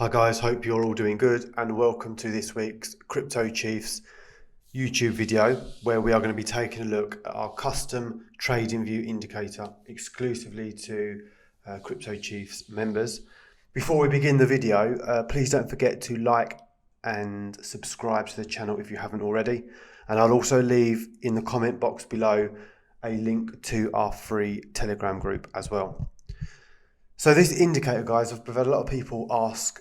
Hi guys, hope you're all doing good and welcome to this week's Crypto Chiefs YouTube video where we are going to be taking a look at our custom Tradingview indicator exclusively to Crypto Chiefs members. Before we begin the video, please don't forget to like and subscribe to the channel if you haven't already, and I'll also leave in the comment box below a link to our free Telegram group as well. So this indicator, guys, I've had a lot of people ask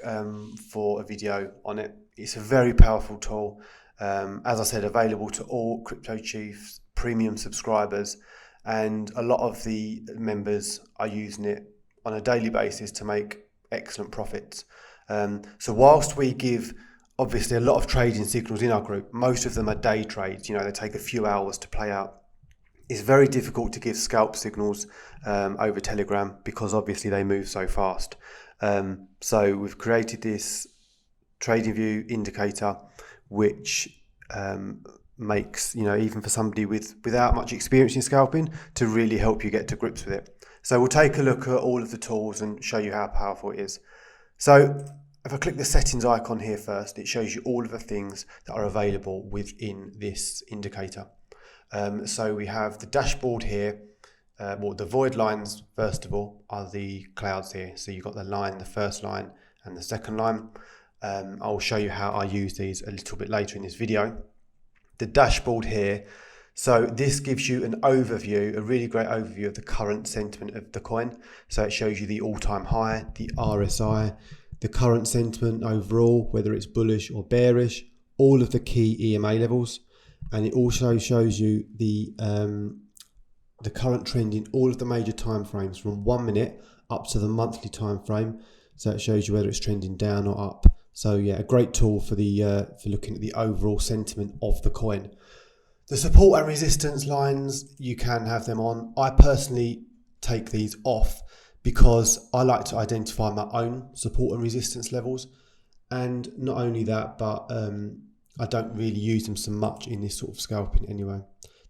for a video on it. It's a very powerful tool. As I said, available to all Crypto Chiefs premium subscribers, and a lot of the members are using it on a daily basis to make excellent profits. So whilst we give obviously a lot of trading signals in our group, most of them are day trades. You know, they take a few hours to play out. It's very difficult to give scalp signals over Telegram because obviously they move so fast. So we've created this Tradingview indicator, which makes, you know, even for somebody without much experience in scalping, to really help you get to grips with it. So we'll take a look at all of the tools and show you how powerful it is. So if I click the settings icon here first, it shows you all of the things that are available within this indicator. So we have the dashboard here. Well, the void lines, first of all, are the clouds here. So you've got the line, the first line and the second line. I'll show you how I use these a little bit later in this video. The dashboard here. So this gives you an overview, a really great overview of the current sentiment of the coin. So it shows you the all-time high, the RSI, the current sentiment overall, whether it's bullish or bearish, all of the key EMA levels. And it also shows you the current trend in all of the major time frames from 1 minute up to the monthly time frame. So it shows you whether it's trending down or up. So yeah, a great tool for for looking at the overall sentiment of the coin. The support and resistance lines, you can have them on. I personally take these off because I like to identify my own support and resistance levels. And not only that, but I don't really use them so much in this sort of scalping anyway.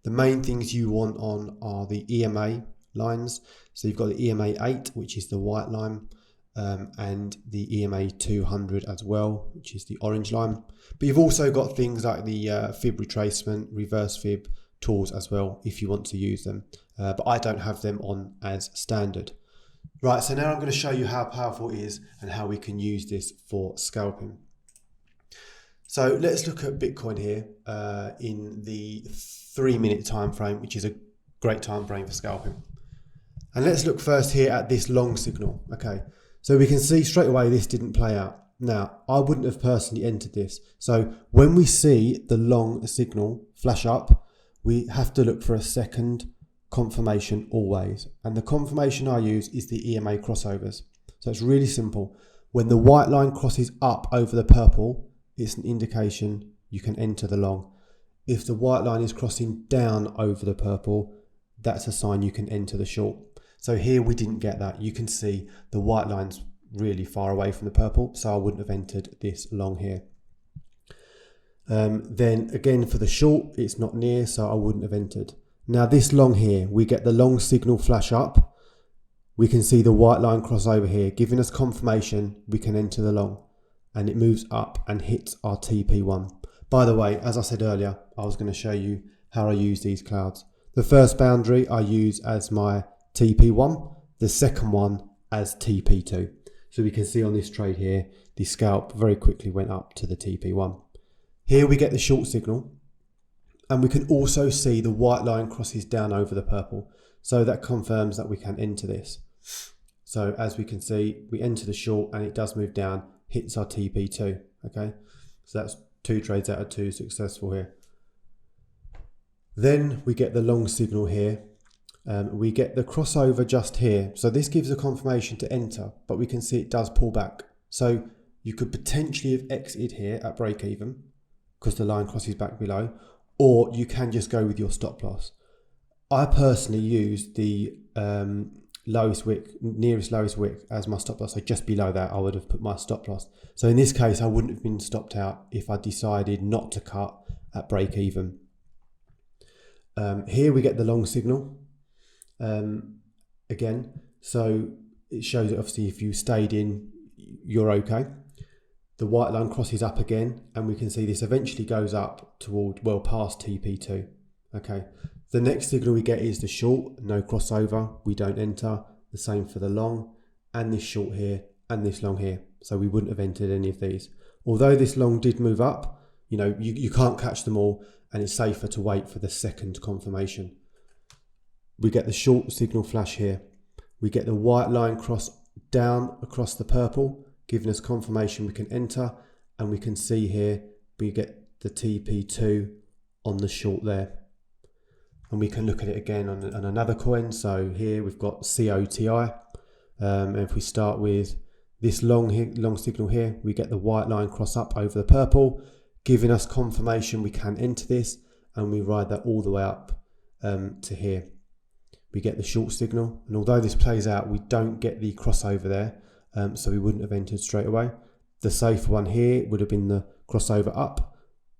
The main things you want on are the EMA lines. So you've got the EMA 8, which is the white line, and the EMA 200 as well, which is the orange line. But you've also got things like the fib retracement, reverse fib tools as well, if you want to use them. But I don't have them on as standard. Right, so now I'm going to show you how powerful it is and how we can use this for scalping. So let's look at Bitcoin here in the 3 minute time frame, which is a great time frame for scalping. And let's look first here at this long signal. Okay, so we can see straight away this didn't play out. Now, I wouldn't have personally entered this. So when we see the long signal flash up, we have to look for a second confirmation always. And the confirmation I use is the EMA crossovers. So it's really simple. When the white line crosses up over the purple, it's an indication you can enter the long. If the white line is crossing down over the purple, that's a sign you can enter the short. So here we didn't get that. You can see the white line's really far away from the purple, so I wouldn't have entered this long here. Then again for the short, it's not near, so I wouldn't have entered. Now this long here, we get the long signal flash up. We can see the white line cross over here, giving us confirmation we can enter the long. And it moves up and hits our TP1. By the way, as I said earlier, I was going to show you how I use these clouds. The first boundary I use as my TP1, the second one as TP2. So we can see on this trade here, the scalp very quickly went up to the TP1. Here we get the short signal, and we can also see the white line crosses down over the purple. So that confirms that we can enter this. So as we can see, we enter the short and it does move down, hits our TP2. Okay, so that's 2 trades out of 2 successful here. Then we get the long signal here. We get the crossover just here. So this gives a confirmation to enter, but we can see it does pull back. So you could potentially have exited here at break even because the line crosses back below, or you can just go with your stop loss. I personally use the lowest wick, nearest lowest wick as my stop loss. So just below that I would have put my stop loss. So in this case I wouldn't have been stopped out if I decided not to cut at break even. Here we get the long signal again, so it shows that obviously if you stayed in, you're okay. The white line crosses up again, and we can see this eventually goes up toward well past TP2. Okay, the next signal we get is the short, no crossover, we don't enter. The same for the long, and this short here, and this long here. So we wouldn't have entered any of these. Although this long did move up, you know, you can't catch them all, and it's safer to wait for the second confirmation. We get the short signal flash here. We get the white line cross down across the purple, giving us confirmation we can enter, and we can see here we get the TP2 on the short there. And we can look at it again on another coin. So here we've got COTI. And if we start with this long signal here, we get the white line cross up over the purple, giving us confirmation we can enter this, and we ride that all the way up to here. We get the short signal, and although this plays out, we don't get the crossover there, so we wouldn't have entered straight away. The safe one here would have been the crossover up.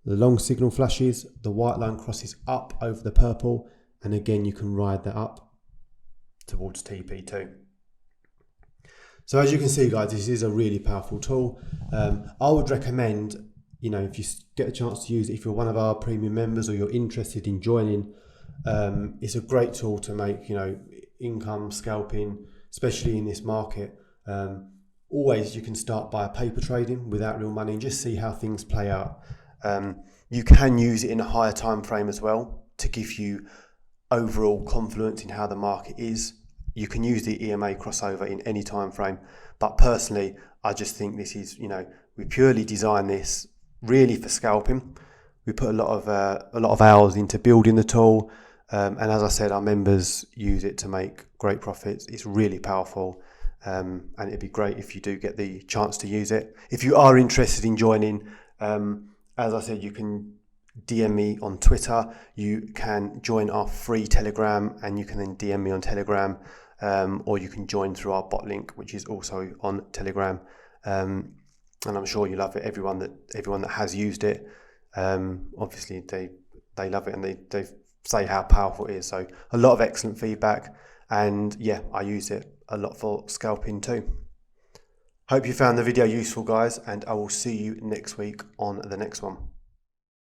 The long signal flashes, the white line crosses up over the purple, and again you can ride that up towards TP2. So as you can see, guys, this is a really powerful tool. I would recommend, you know, if you get a chance to use it, if you're one of our premium members or you're interested in joining, it's a great tool to make, you know, income scalping, especially in this market. Always you can start by paper trading without real money and just see how things play out. You can use it in a higher time frame as well to give you overall confidence in how the market is. You can use the EMA crossover in any time frame, but personally I just think this is, you know, we purely design this really for scalping. We put a lot of hours into building the tool, and as I said, our members use it to make great profits. It's really powerful, and it'd be great if you do get the chance to use it. If you are interested in joining, as I said, you can DM me on Twitter. You can join our free Telegram, and you can then DM me on Telegram, or you can join through our bot link, which is also on Telegram. And I'm sure you love it. Everyone that has used it, obviously they love it, and they say how powerful it is. So a lot of excellent feedback, and yeah, I use it a lot for scalping too. Hope you found the video useful, guys, and I will see you next week on the next one.